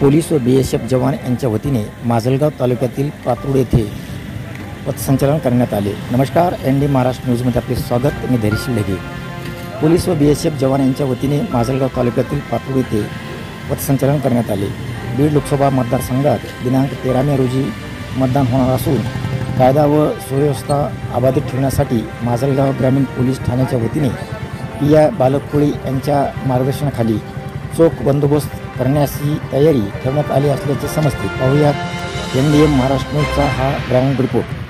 Police व BSF जवान यांच्या वतीने माजलगाव तालुक्यातील पात्रूड येथे पथसंचलन करण्यात आले। नमस्कार, ND महाराष्ट्र न्यूजमध्ये आपले स्वागत। मी धैर्यशील ढगे। पोलीस व BSF जवान यांच्या वतीने माजलगाव तालुक्यातील पात्रूड येथे पथसंचलन करण्यात आले। बीड लोकसभा मतदारसंघात दिनांक 13 मे रोजी मतदान होणार असून कायदा व सुव्यवस्था अबाधित ठेवण्यासाठी माजलगाव ग्रामीण पोलीस ठाण्याच्या वतीने PI बालक यांच्या मार्गदर्शनाखाली चोख बंदोबस्त करण्याची तयारी ठेवण्यात आली असल्याचे समजते। पाहूयात NDM महाराष्ट्र न्यूजचा हा ग्राउंड रिपोर्ट।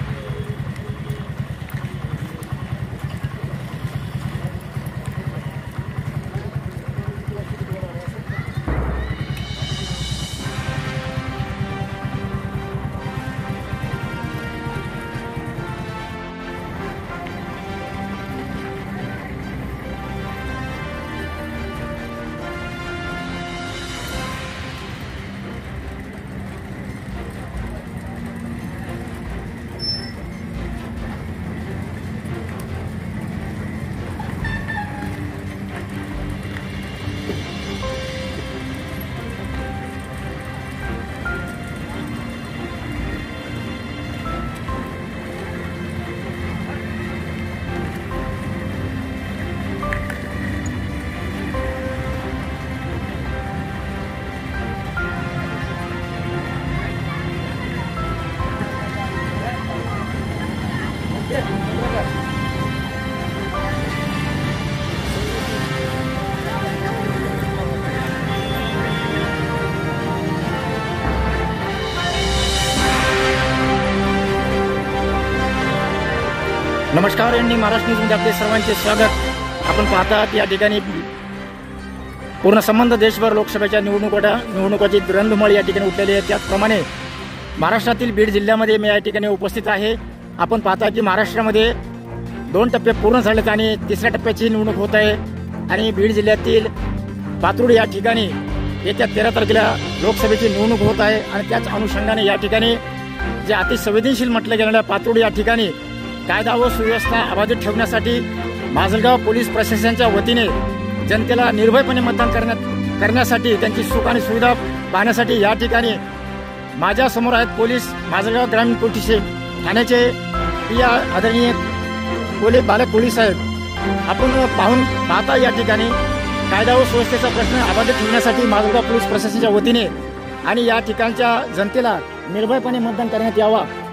नमस्कार, ND महाराष्ट्र न्यूजमध्ये आपले सर्वांचे स्वागत। आपण पाहतात या ठिकाणी पूर्ण संबंध देशभर लोकसभेच्या निवडणुकाची रणधुमाळी या ठिकाणी उठलेली आहे। त्याचप्रमाणे महाराष्ट्रातील बीड जिल्ह्यामध्ये मी या ठिकाणी उपस्थित आहे। आपण पाहता की महाराष्ट्रामध्ये 2 टप्पे पूर्ण झालेत आणि तिसऱ्या टप्प्याची निवडणूक होत आहे आणि बीड जिल्ह्यातील पात्रूड या ठिकाणी येत्या 13 तारखेला लोकसभेची निवडणूक होत आहे आणि त्याच अनुषंगाने या ठिकाणी जे अतिसंवेदनशील म्हटलं गेलेलं पात्रूड या ठिकाणी कायदा व सुव्यवस्था अबाधित ठेवण्यासाठी माजलगाव पोलीस प्रशासनाच्या वतीने जनतेला निर्भयपणे मतदान करण्यासाठी त्यांची सुख आणि सुविधा पाहण्यासाठी या ठिकाणी माझ्या समोर आहेत पोलीस माजलगाव ग्रामीण पोलीस ठाण्याचे PI आदरणीय बालक पोलीस आहेत। आपण पाहता या ठिकाणी कायदा व सुव्यवस्थेचा प्रश्न अबाधित ठेवण्यासाठी माजलगाव पोलीस प्रशासनाच्या वतीने आणि या ठिकाणच्या जनतेला निर्भयपणे मतदान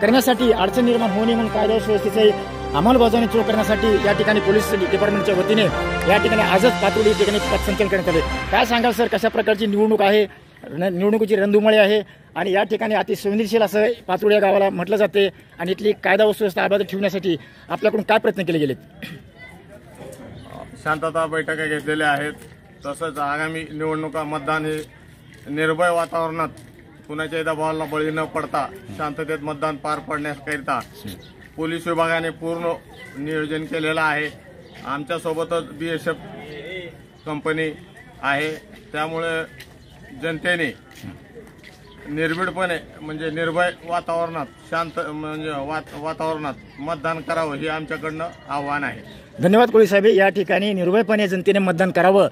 करण्यासाठी अडचण निर्माण होऊ नये म्हणून कायदा व सुव्यवस्थेचे अंमलबजावणी सुरू करण्यासाठी या ठिकाणी पोलीस डिपार्टमेंटच्या वतीने या ठिकाणी आजच पात्रूड या ठिकाणी पथसंचलन करण्यात आले। काय सांगाल सर, कशा प्रकारची निवडणूक आहे? निवडणुकीची रणधुमाळी आहे आणि या ठिकाणी अतिसंवेदनशील असं पात्रूड या गावाला म्हटलं जाते आणि इथली कायदा व सुव्यवस्था अबाधित ठेवण्यासाठी आपल्याकडून काय प्रयत्न केले गेलेत? शांतता बैठका घेतलेल्या आहेत। तसंच आगामी निवडणुका मतदान हे निर्भय वातावरणात कुणाच्या दबावाला बळी न पडता शांततेत मतदान पार पाडण्याकरिता पोलीस विभागाने पूर्ण नियोजन केलेलं आहे। आमच्यासोबतच BSF कंपनी आहे, त्यामुळे जनतेने निर्भीडपणे म्हणजे निर्भय वातावरणात शांत वातावरणात मतदान करावं हे आमच्याकडनं आव्हान आहे। धन्यवाद कोळी साहेब। या ठिकाणी निर्भयपणे जनतेने मतदान करावं,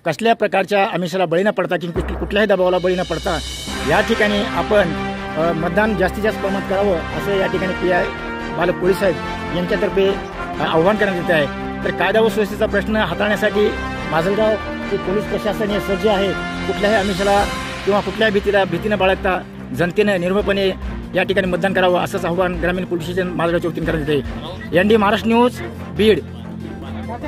कसल्या प्रकारच्या आमिषाला बळी न पडता किंवा कुठल्याही दबावाला बळी न पडता या ठिकाणी आपण मतदान जास्तीत जास्त प्रमाणात करावं असं या ठिकाणी PI बालक पोलीस साहेब यांच्यातर्फे आव्हान करण्यात येत आहे। तर कायदा व सुव्यवस्थेचा प्रश्न हाताळण्यासाठी माजलगाव हे पोलीस प्रशासन हे सज्ज आहे। कुठल्याही आमिषाला किंवा कुठल्याही भीतीने बाळगता जनतेने निर्भयपणे या ठिकाणी मतदान करावं असंच आव्हान ग्रामीण पोलीस स्टेशन माजलगावच्या वतीने करण्यात येते। ND Maharashtra news Beed.